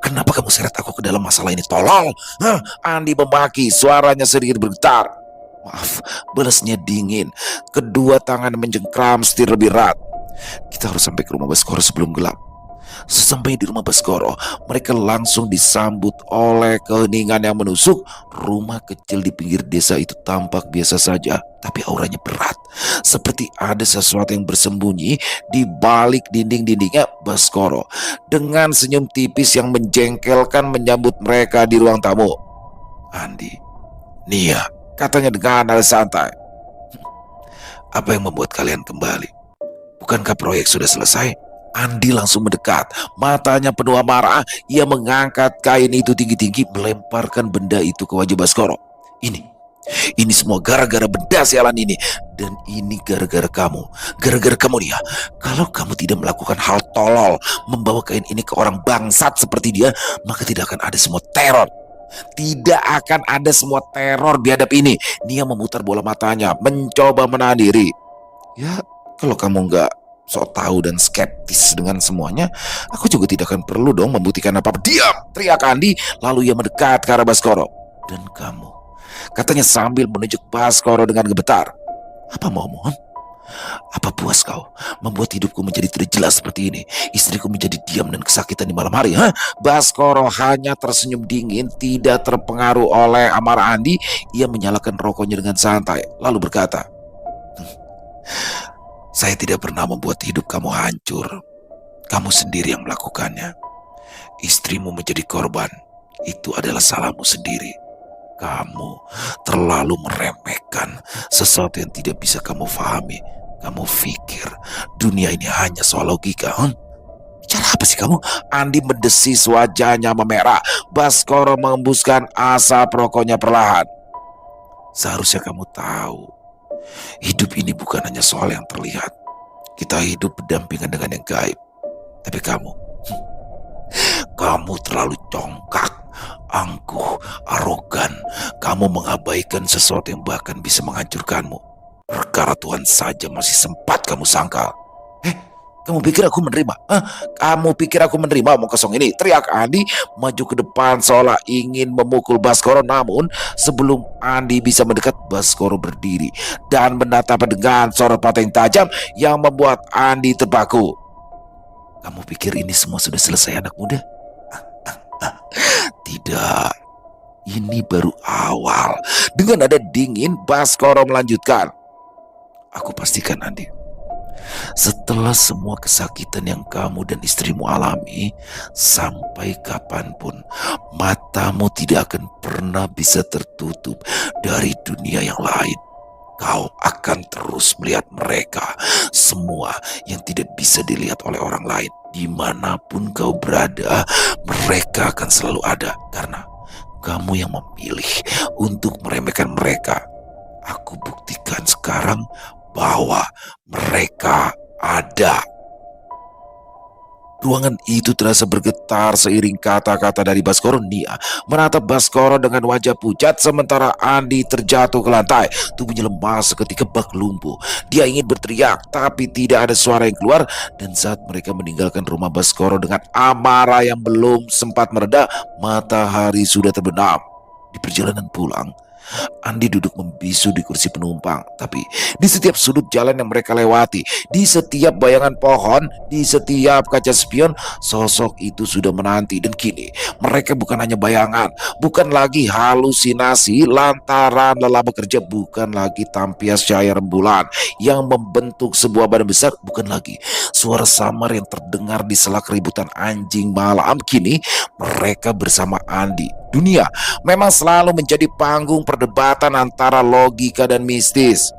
Kenapa kamu seret aku ke dalam masalah ini, tolol? Andi memaki, suaranya sedikit bergetar. Maaf, balasnya dingin. Kedua tangan mencengkram setir lebih erat. Kita harus sampai ke rumah Baskoro sebelum gelap. Sesampai di rumah Baskoro, mereka langsung disambut oleh keheningan yang menusuk. Rumah kecil di pinggir desa itu tampak biasa saja, tapi auranya berat. Seperti ada sesuatu yang bersembunyi di balik dinding-dindingnya. Baskoro dengan senyum tipis yang menjengkelkan menyambut mereka di ruang tamu. "Andi, Nia," katanya dengan nada santai. "Apa yang membuat kalian kembali? Bukankah proyek sudah selesai?" Andi langsung mendekat, matanya penuh amarah. Ia mengangkat kain itu tinggi-tinggi, melemparkan benda itu ke wajah Baskoro. Ini semua gara-gara benda sialan ini. Dan ini gara-gara kamu. Gara-gara kamu, Nia. Kalau kamu tidak melakukan hal tolol, membawa kain ini ke orang bangsat seperti dia, maka tidak akan ada semua teror. Tidak akan ada semua teror biadab ini. Nia memutar bola matanya, mencoba menahan diri. "Ya, kalau kamu nggak sok tahu dan skeptis dengan semuanya, aku juga tidak akan perlu dong membuktikan apa-apa." "Diam!" teriak Andi, lalu ia mendekat ke arah Baskoro. "Dan kamu," katanya sambil menunjuk Baskoro dengan gemetar. "Apa maumu? Apa puas kau membuat hidupku menjadi tidak jelas seperti ini? Istriku menjadi diam dan kesakitan di malam hari, ha?" Baskoro hanya tersenyum dingin, tidak terpengaruh oleh amarah Andi. Ia menyalakan rokoknya dengan santai, lalu berkata, "Saya tidak pernah membuat hidup kamu hancur. Kamu sendiri yang melakukannya. Istrimu menjadi korban. Itu adalah salahmu sendiri. Kamu terlalu meremehkan sesuatu yang tidak bisa kamu pahami. Kamu pikir dunia ini hanya soal logika, Bicara apa sih kamu?" Andi mendesis, wajahnya memerah. Baskoro mengembuskan asap rokoknya perlahan. "Seharusnya kamu tahu, hidup ini bukan hanya soal yang terlihat. Kita hidup berdampingan dengan yang gaib. Tapi kamu terlalu congkak, angkuh, arogan. Kamu mengabaikan sesuatu yang bahkan bisa menghancurkanmu. Perkara Tuhan saja masih sempat kamu sangkal." "Kamu pikir aku menerima? Kamu pikir aku menerima omong kosong ini?" teriak Andi, maju ke depan seolah ingin memukul Baskoro. Namun sebelum Andi bisa mendekat, Baskoro berdiri dan menatap dengan sorot mata yang tajam yang membuat Andi terpaku. "Kamu pikir ini semua sudah selesai, anak muda? Tidak, ini baru awal." Dengan nada dingin, Baskoro melanjutkan, "Aku pastikan, Andi, setelah semua kesakitan yang kamu dan istrimu alami, sampai kapanpun matamu tidak akan pernah bisa tertutup dari dunia yang lain. Kau akan terus melihat mereka, semua yang tidak bisa dilihat oleh orang lain. Dimanapun kau berada, mereka akan selalu ada karena kamu yang memilih untuk meremehkan mereka. Aku buktikan sekarang bahwa mereka ada." Ruangan itu terasa bergetar seiring kata-kata dari Baskoro. Nia menatap Baskoro dengan wajah pucat sementara Andi terjatuh ke lantai. Tubuhnya lemas seketika bak lumpuh. Dia ingin berteriak tapi tidak ada suara yang keluar. Dan saat mereka meninggalkan rumah Baskoro dengan amarah yang belum sempat mereda, matahari sudah terbenam. Di perjalanan pulang, Andi duduk membisu di kursi penumpang. Tapi di setiap sudut jalan yang mereka lewati, di setiap bayangan pohon, di setiap kaca spion, sosok itu sudah menanti. Dan kini mereka bukan hanya bayangan, bukan lagi halusinasi lantaran lelah bekerja, bukan lagi tampias cahaya rembulan yang membentuk sebuah badan besar, bukan lagi suara samar yang terdengar di sela keributan anjing malam. Kini mereka bersama Andi. Dunia memang selalu menjadi panggung perdebatan antara logika dan mistis.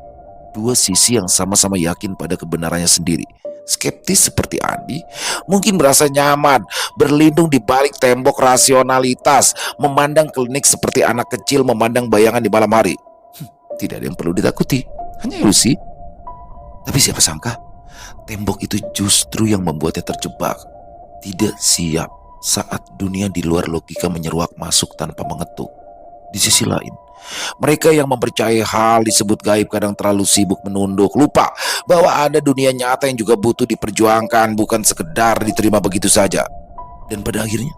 Dua sisi yang sama-sama yakin pada kebenarannya sendiri. Skeptis seperti Andi mungkin merasa nyaman berlindung di balik tembok rasionalitas, memandang klinik seperti anak kecil memandang bayangan di malam hari. Tidak ada yang perlu ditakuti, hanya ilusi. Tapi siapa sangka tembok itu justru yang membuatnya terjebak, tidak siap saat dunia di luar logika menyeruak masuk tanpa mengetuk. Di sisi lain, mereka yang mempercayai hal disebut gaib kadang terlalu sibuk menunduk, lupa bahwa ada dunia nyata yang juga butuh diperjuangkan, bukan sekedar diterima begitu saja. Dan pada akhirnya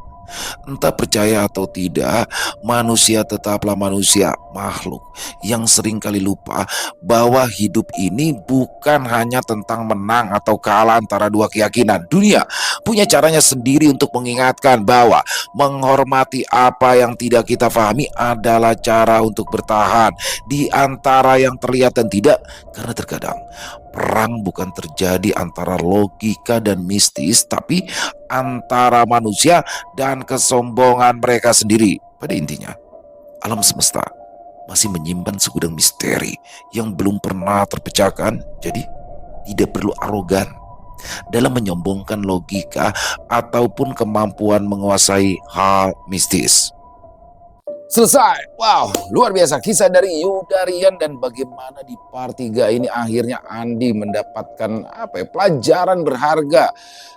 Entah percaya atau tidak, manusia tetaplah manusia, makhluk yang seringkali lupa bahwa hidup ini bukan hanya tentang menang atau kalah antara dua keyakinan. Dunia punya caranya sendiri untuk mengingatkan bahwa menghormati apa yang tidak kita pahami adalah cara untuk bertahan di antara yang terlihat dan tidak, karena terkadang perang bukan terjadi antara logika dan mistis, tapi antara manusia dan kesombongan mereka sendiri. Pada intinya, alam semesta masih menyimpan segudang misteri yang belum pernah terpecahkan. Jadi, tidak perlu arogan dalam menyombongkan logika ataupun kemampuan menguasai hal mistis. Selesai. Wow, luar biasa kisah dari Yudarian, dan bagaimana di part 3 ini akhirnya Andi mendapatkan pelajaran berharga.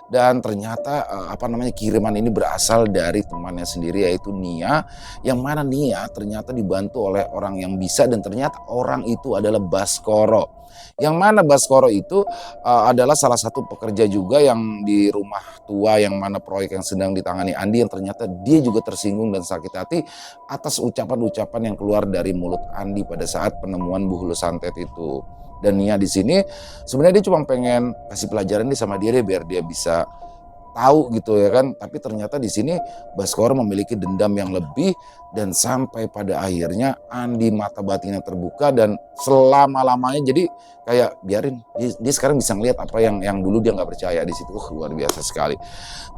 Dan ternyata kiriman ini berasal dari temannya sendiri, yaitu Nia, yang mana Nia ternyata dibantu oleh orang yang bisa, dan ternyata orang itu adalah Baskoro. Yang mana Baskoro itu adalah salah satu pekerja juga yang di rumah tua, yang mana proyek yang sedang ditangani Andi, yang ternyata dia juga tersinggung dan sakit hati atas ucapan-ucapan yang keluar dari mulut Andi pada saat penemuan buhulu santet itu. Dan Nia di sini sebenarnya dia cuma pengen kasih pelajaran nih sama dia deh, biar dia bisa tahu gitu ya kan. Tapi ternyata di sini Baskoro memiliki dendam yang lebih, dan sampai pada akhirnya Andi mata batinnya terbuka, dan selama-lamanya jadi kayak biarin dia sekarang bisa ngelihat apa yang dulu dia nggak percaya di situ. Luar biasa sekali.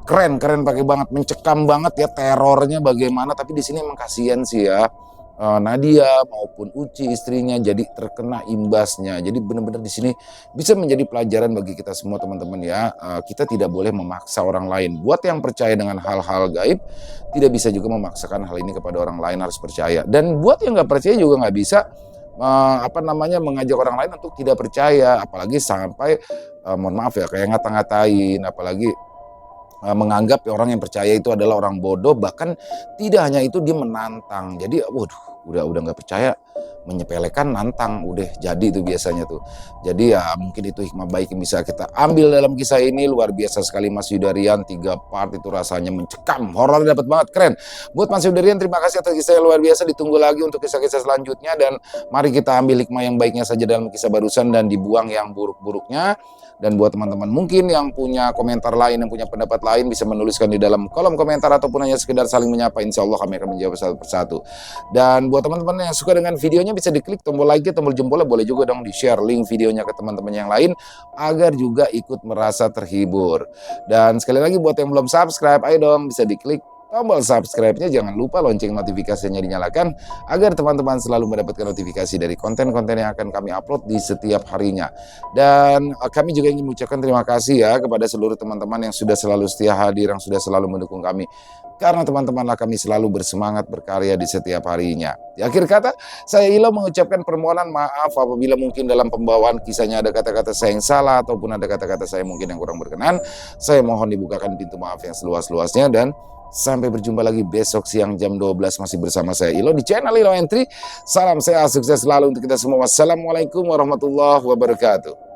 Keren pakai banget, mencekam banget ya terornya bagaimana. Tapi di sini emang kasihan sih ya, Nadia maupun Uci istrinya jadi terkena imbasnya. Jadi benar-benar di sini bisa menjadi pelajaran bagi kita semua teman-teman ya. Kita tidak boleh memaksa orang lain. Buat yang percaya dengan hal-hal gaib, tidak bisa juga memaksakan hal ini kepada orang lain, harus percaya. Dan buat yang nggak percaya juga nggak bisa mengajak orang lain untuk tidak percaya, apalagi sampai mohon maaf ya kayak ngata-ngatain, apalagi menganggap orang yang percaya itu adalah orang bodoh. Bahkan tidak hanya itu, dia menantang. Jadi waduh, udah nggak percaya, menyepelekan, nantang, udah jadi itu biasanya tuh. Jadi ya mungkin itu hikmah baik yang bisa kita ambil dalam kisah ini. Luar biasa sekali Mas Yudarian, 3 part itu rasanya mencekam, horor dapat banget, keren. Buat Mas Yudarian, terima kasih atas kisah yang luar biasa. Ditunggu lagi untuk kisah-kisah selanjutnya, dan mari kita ambil hikmah yang baiknya saja dalam kisah barusan dan dibuang yang buruk-buruknya. Dan buat teman-teman mungkin yang punya komentar lain, yang punya pendapat lain, bisa menuliskan di dalam kolom komentar ataupun hanya sekedar saling menyapa. Insya Allah kami akan menjawab satu persatu. Dan buat teman-teman yang suka dengan videonya, bisa diklik tombol like, tombol jempolnya, boleh juga dong di-share link videonya ke teman-teman yang lain agar juga ikut merasa terhibur. Dan sekali lagi buat yang belum subscribe, ayo dong bisa diklik tombol subscribe-nya, jangan lupa lonceng notifikasinya dinyalakan agar teman-teman selalu mendapatkan notifikasi dari konten-konten yang akan kami upload di setiap harinya. Dan kami juga ingin mengucapkan terima kasih ya kepada seluruh teman-teman yang sudah selalu setia hadir, yang sudah selalu mendukung kami. Karena teman-temanlah kami selalu bersemangat berkarya di setiap harinya. Di akhir kata, saya Ilo mengucapkan permohonan maaf apabila mungkin dalam pembawaan kisahnya ada kata-kata saya yang salah ataupun ada kata-kata saya mungkin yang kurang berkenan. Saya mohon dibukakan pintu maaf yang seluas-luasnya, dan sampai berjumpa lagi besok siang jam 12 masih bersama saya Ilo di channel Ilo Entry. Salam sehat, sukses selalu untuk kita semua. Wassalamualaikum warahmatullahi wabarakatuh.